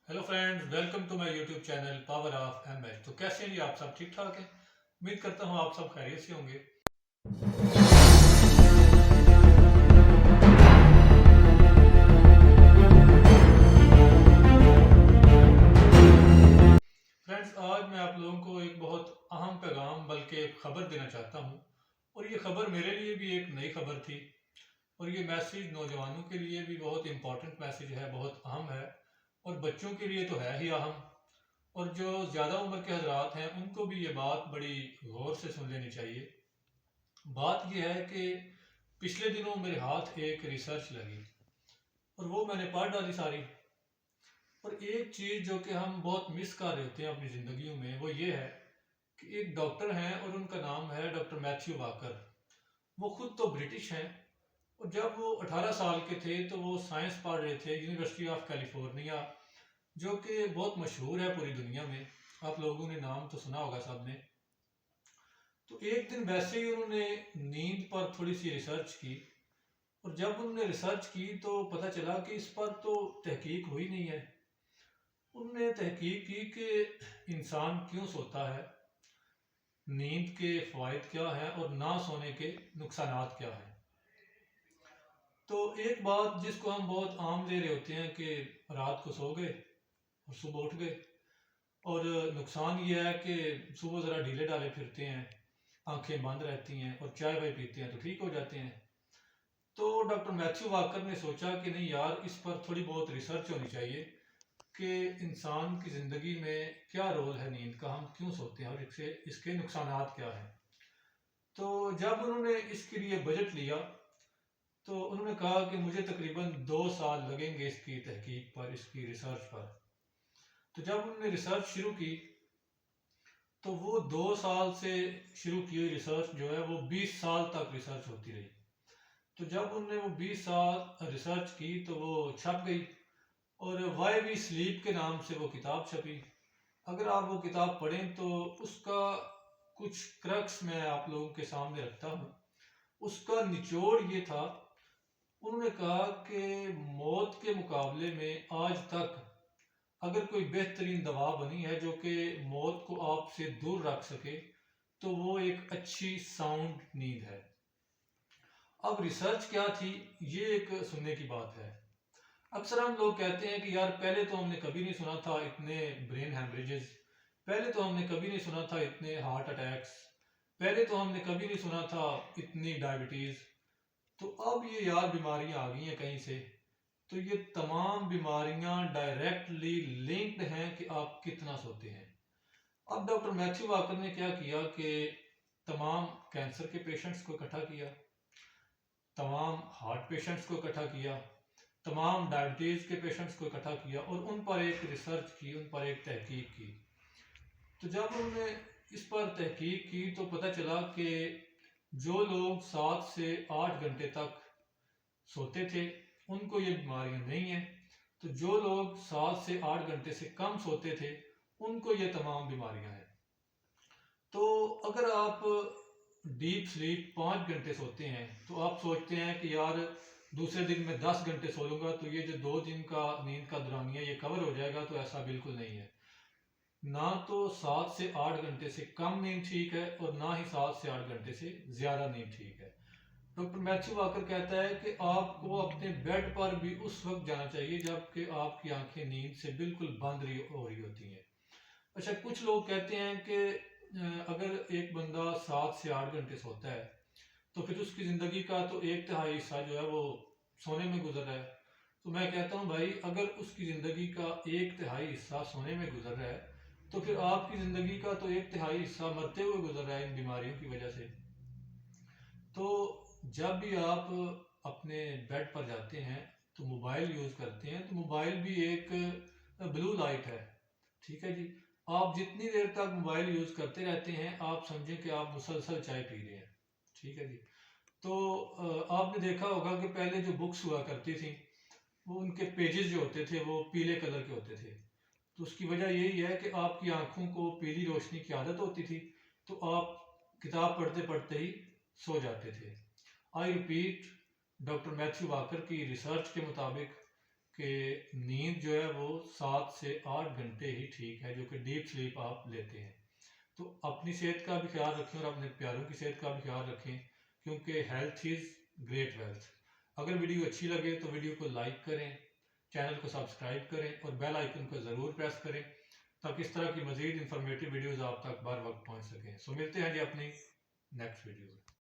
Hello friends, welcome to my YouTube channel power of MH. तो कैसे हैं जी? आप सब ठीक ठाक हैं? उम्मीद करता हूँ आप सब खैरियत से होंगे। फ्रेंड्स, आज मैं आप लोगों को एक बहुत अहम पैगाम बल्कि एक खबर देना चाहता हूँ। और ये खबर मेरे लिए भी एक नई खबर थी। और ये मैसेज नौजवानों के लिए भी बहुत इंपॉर्टेंट मैसेज है, बहुत अहम है। और बच्चों के लिए तो है ही अहम। और जो ज़्यादा उम्र के हजरात हैं उनको भी ये बात बड़ी गौर से सुन लेनी चाहिए। बात यह है कि पिछले दिनों मेरे हाथ एक रिसर्च लगी और वो मैंने पढ़ डाली सारी। और एक चीज़ जो कि हम बहुत मिस कर रहे होते हैं अपनी ज़िंदगियों में वो ये है कि एक डॉक्टर हैं और उनका नाम है डॉक्टर मैथ्यू वाकर। वो खुद तो ब्रिटिश हैं। और जब वो 18 साल के थे तो वो साइंस पढ़ रहे थे यूनिवर्सिटी ऑफ कैलिफोर्निया, जो कि बहुत मशहूर है पूरी दुनिया में। आप लोगों ने नाम तो सुना होगा सब ने। तो एक दिन वैसे ही उन्होंने नींद पर थोड़ी सी रिसर्च की। और जब उन्होंने रिसर्च की तो पता चला कि इस पर तो तहकीक हुई नहीं है। उन्होंने तहकीक की कि इंसान क्यों सोता है, नींद के फ़वाइद क्या हैं और ना सोने के नुकसानात क्या हैं। तो एक बात जिसको हम बहुत आम ले रहे होते हैं कि रात को सो गए और सुबह उठ गए। और नुकसान ये है कि सुबह ज़रा ढीले ढाले फिरते हैं, आंखें बंद रहती हैं और चाय वाय पीते हैं तो ठीक हो जाते हैं। तो डॉक्टर मैथ्यू वाकर ने सोचा कि नहीं यार, इस पर थोड़ी बहुत रिसर्च होनी चाहिए कि इंसान की ज़िंदगी में क्या रोल है नींद का, हम क्यों सोते हैं और इससे इसके नुकसानात क्या हैं। तो जब उन्होंने इसके लिए बजट लिया तो उन्होंने कहा कि मुझे तकरीबन 2 साल लगेंगे इसकी तहकीक पर, इसकी रिसर्च पर। तो जब उन्होंने रिसर्च शुरू की तो वो 2 साल से शुरू की हुई रिसर्च जो है वो 20 साल तक रिसर्च होती रही। तो जब उन्होंने वो 20 साल रिसर्च की तो वो छप गई। और वाई वी स्लीप के नाम से वो किताब छपी। अगर आप वो किताब पढ़ें तो उसका कुछ क्रक्स मैं आप लोगों के सामने रखता हूँ। उसका निचोड़ ये था, उन्होंने कहा कि मौत के मुकाबले में आज तक अगर कोई बेहतरीन दवा बनी है जो कि मौत को आपसे दूर रख सके तो वो एक अच्छी साउंड नींद है। अब रिसर्च क्या थी, ये एक सुनने की बात है। अक्सर हम लोग कहते हैं कि यार पहले तो हमने कभी नहीं सुना था इतने ब्रेन हैमरेजेस, पहले तो हमने कभी नहीं सुना था इतने हार्ट अटैक्स, पहले तो हमने कभी नहीं सुना था इतनी डायबिटीज़। तो अब ये यार बीमारियां आ गई हैं कहीं से। तो ये तमाम बीमारियां डायरेक्टली लिंक्ड हैं कि आप कितना सोते हैं। अब डॉक्टर मैथ्यू वाकर ने क्या किया कि तमाम कैंसर के पेशेंट्स को इकट्ठा किया, तमाम हार्ट पेशेंट्स को इकट्ठा किया, तमाम डायबिटीज़ के पेशेंट्स को इकट्ठा किया और उन पर एक रिसर्च की, उन पर एक तहकीक की। तो जब उन्होंने इस पर तहकीक की तो पता चला कि जो लोग 7 से 8 घंटे तक सोते थे उनको ये बीमारियां नहीं हैं। तो जो लोग 7 से 8 घंटे से कम सोते थे उनको ये तमाम बीमारियां हैं। तो अगर आप डीप स्लीप 5 घंटे सोते हैं तो आप सोचते हैं कि यार दूसरे दिन में 10 घंटे सो लूंगा तो ये जो 2 दिन का नींद का दौरानिया ये कवर हो जाएगा। तो ऐसा बिल्कुल नहीं है। ना तो 7 से 8 घंटे से कम नींद ठीक है और ना ही 7 से 8 घंटे से ज़्यादा नींद ठीक है। डॉक्टर मैथ्यू वाकर कहता है कि आपको अपने बेड पर भी उस वक्त जाना चाहिए जबकि आपकी आंखें नींद से बिल्कुल बंद हो रही होती हैं। अच्छा, कुछ लोग कहते हैं कि अगर एक बंदा 7 से 8 घंटे सोता है तो फिर उसकी ज़िंदगी का तो एक तिहाई हिस्सा जो है वो सोने में गुजर रहा है। तो मैं कहता हूँ भाई, अगर उसकी ज़िंदगी का एक तिहाई हिस्सा सोने में गुजर रहा है तो फिर आपकी ज़िंदगी का तो एक तिहाई हिस्सा मरते हुए गुजर रहा है इन बीमारियों की वजह से। तो जब भी आप अपने बेड पर जाते हैं तो मोबाइल यूज़ करते हैं तो मोबाइल भी एक ब्लू लाइट है। ठीक है जी। आप जितनी देर तक मोबाइल यूज़ करते रहते हैं आप समझें कि आप मुसलसल चाय पी रहे हैं। ठीक है जी। तो आपने देखा होगा कि पहले जो बुक्स हुआ करती थी वो उनके पेजेस जो होते थे वो पीले कलर के होते थे। तो उसकी वजह यही है कि आपकी आंखों को पीली रोशनी की आदत होती थी। तो आप किताब पढ़ते पढ़ते ही सो जाते थे। I repeat, doctor Matthew walker की रिसर्च के मुताबिक कि नींद जो है वो 7 से 8 घंटे ही ठीक है, जो कि डीप स्लीप आप लेते हैं। तो अपनी सेहत का भी ख्याल रखें और अपने प्यारों की सेहत का भी ख्याल रखें, क्योंकि हेल्थ इज़ ग्रेट वेल्थ। अगर वीडियो अच्छी लगे तो वीडियो को लाइक करें, चैनल को सब्सक्राइब करें और बेल आइकन को ज़रूर प्रेस करें, ताकि इस तरह की मज़ीद इंफॉर्मेटिव वीडियोज़ आप तक बर वक्त पहुँच सकें। सो मिलते हैं जी अपनी नेक्स्ट वीडियो में।